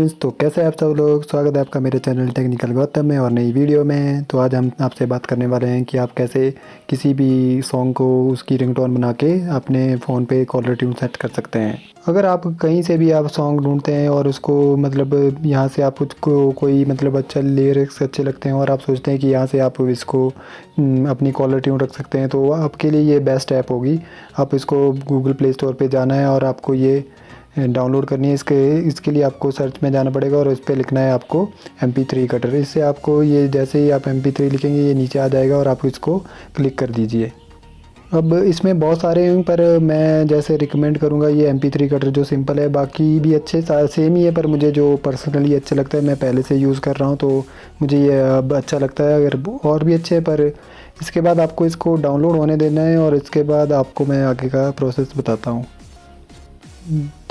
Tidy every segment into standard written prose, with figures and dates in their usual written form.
Friends, तो कैसे हैं आप सब लोग। स्वागत है आपका मेरे चैनल टेक्निकल गौतम में और नई वीडियो में। तो आज हम आपसे बात करने वाले हैं कि आप कैसे किसी भी सॉन्ग को उसकी रिंगटोन बना के अपने फ़ोन पे कॉलर ट्यून सेट कर सकते हैं। अगर आप कहीं से भी आप सॉन्ग ढूंढते हैं और उसको मतलब यहाँ से आप उसको कोई मतलब अच्छा लिरिक्स अच्छे लगते हैं और आप सोचते हैं कि यहाँ से आप इसको अपनी कॉलर ट्यून रख सकते हैं, तो आपके लिए ये बेस्ट ऐप होगी। आप इसको गूगल प्ले स्टोर पे जाना है और आपको ये डाउनलोड करनी है। इसके लिए आपको सर्च में जाना पड़ेगा और उस पर लिखना है आपको MP3 कटर। इससे आपको ये जैसे ही आप MP3 लिखेंगे ये नीचे आ जाएगा और आप इसको क्लिक कर दीजिए। अब इसमें बहुत सारे हैं पर मैं जैसे रिकमेंड करूँगा ये MP3 कटर जो सिंपल है। बाकी भी अच्छे सेम ही है पर मुझे जो पर्सनली अच्छा लगता है, मैं पहले से यूज़ कर रहा हूँ तो मुझे ये अब अच्छा लगता है। अगर और भी अच्छे हैं पर इसके बाद आपको इसको डाउनलोड होने देना है और इसके बाद आपको मैं आगे का प्रोसेस बताता हूँ।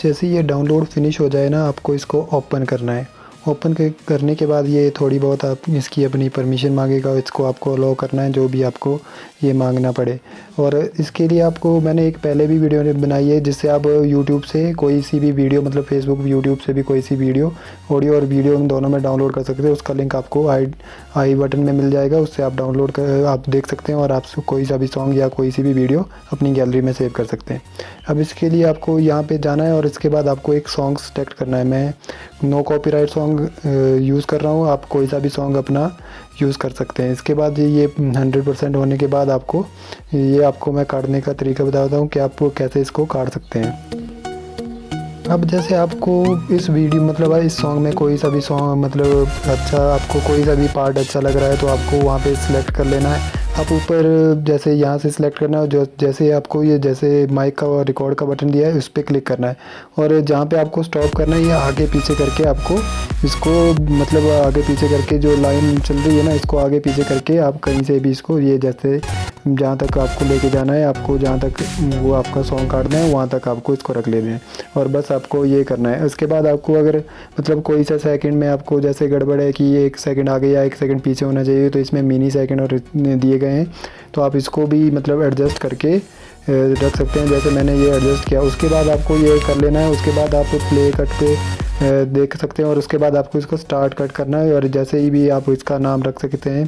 जैसे ये डाउनलोड फिनिश हो जाए ना, आपको इसको ओपन करना है। ओपन करने के बाद ये थोड़ी बहुत आप इसकी अपनी परमिशन मांगेगा, इसको आपको अलाउ करना है जो भी आपको ये मांगना पड़े। और इसके लिए आपको मैंने एक पहले भी वीडियो बनाई है जिससे आप यूट्यूब से कोई सी भी वीडियो मतलब फेसबुक यूट्यूब से भी कोई सी वीडियो ऑडियो और वीडियो उन दोनों में डाउनलोड कर सकते हैं। उसका लिंक आपको आई बटन में मिल जाएगा, उससे आप डाउनलोड कर आप देख सकते हैं और आप कोई सा भी सॉन्ग या कोई सी भी वीडियो अपनी गैलरी में सेव कर सकते हैं। अब इसके लिए आपको यहाँ पे जाना है और इसके बाद आपको एक सॉन्ग सेलेक्ट करना है। मैं नो कॉपीराइट सॉन्ग यूज़ कर रहा हूँ, आप कोई सा भी सॉन्ग अपना यूज़ कर सकते हैं। इसके बाद ये 100% होने के बाद आपको मैं काटने का तरीका बताता हूँ कि आप कैसे इसको काट सकते हैं। अब जैसे आपको इस वीडियो मतलब इस सॉन्ग में कोई सा भी सॉन्ग मतलब अच्छा, आपको कोई सा भी पार्ट अच्छा लग रहा है तो आपको वहाँ पे सिलेक्ट कर लेना है। आप ऊपर जैसे यहाँ से सिलेक्ट करना है, जो जैसे आपको ये जैसे माइक का और रिकॉर्ड का बटन दिया है उस पर क्लिक करना है और जहाँ पे आपको स्टॉप करना है ये आगे पीछे करके आपको इसको मतलब आगे पीछे करके जो लाइन चल रही है ना, इसको आगे पीछे करके आप कहीं से भी इसको ये जैसे जहाँ तक आपको लेके जाना है, आपको जहाँ तक वो आपका सॉन्ग काटना है वहाँ तक आपको इसको रख लेना है और बस आपको ये करना है। उसके बाद आपको अगर मतलब कोई सा सेकंड में आपको जैसे गड़बड़ है कि ये 1 सेकंड आगे या 1 सेकंड पीछे होना चाहिए, तो इसमें मिनी सेकंड और दिए गए हैं तो आप इसको भी मतलब एडजस्ट करके रख सकते हैं, जैसे मैंने ये एडजस्ट किया। उसके बाद आपको ये कर लेना है। उसके बाद आप प्ले कट पे देख सकते हैं और उसके बाद आपको इसको स्टार्ट कट करना है और जैसे ही भी आप इसका नाम रख सकते हैं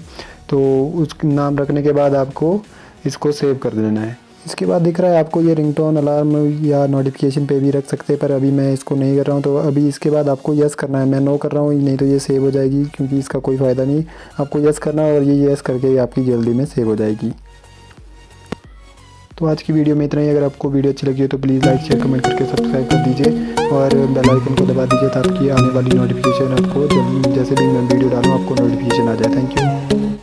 तो उस नाम रखने के बाद आपको इसको सेव कर देना है। इसके बाद दिख रहा है आपको ये रिंगटोन अलार्म या नोटिफिकेशन पे भी रख सकते हैं, पर अभी मैं इसको नहीं कर रहा हूँ तो अभी इसके बाद आपको यस करना है। मैं नो कर रहा हूँ, नहीं तो ये सेव हो जाएगी क्योंकि इसका कोई फ़ायदा नहीं। आपको यस करना है और ये यस करके आपकी गैलरी में सेव हो जाएगी। तो आज की वीडियो में इतना ही। अगर आपको वीडियो अच्छी लगी हो तो प्लीज़ लाइक शेयर कमेंट करके सब्सक्राइब कर दीजिए और बेल आइकन को दबा दीजिए ताकि आने वाली नोटिफिकेशन आपको जैसे भी मैं वीडियो डालूँ आपको नोटिफिकेशन आ जाए। Thank you.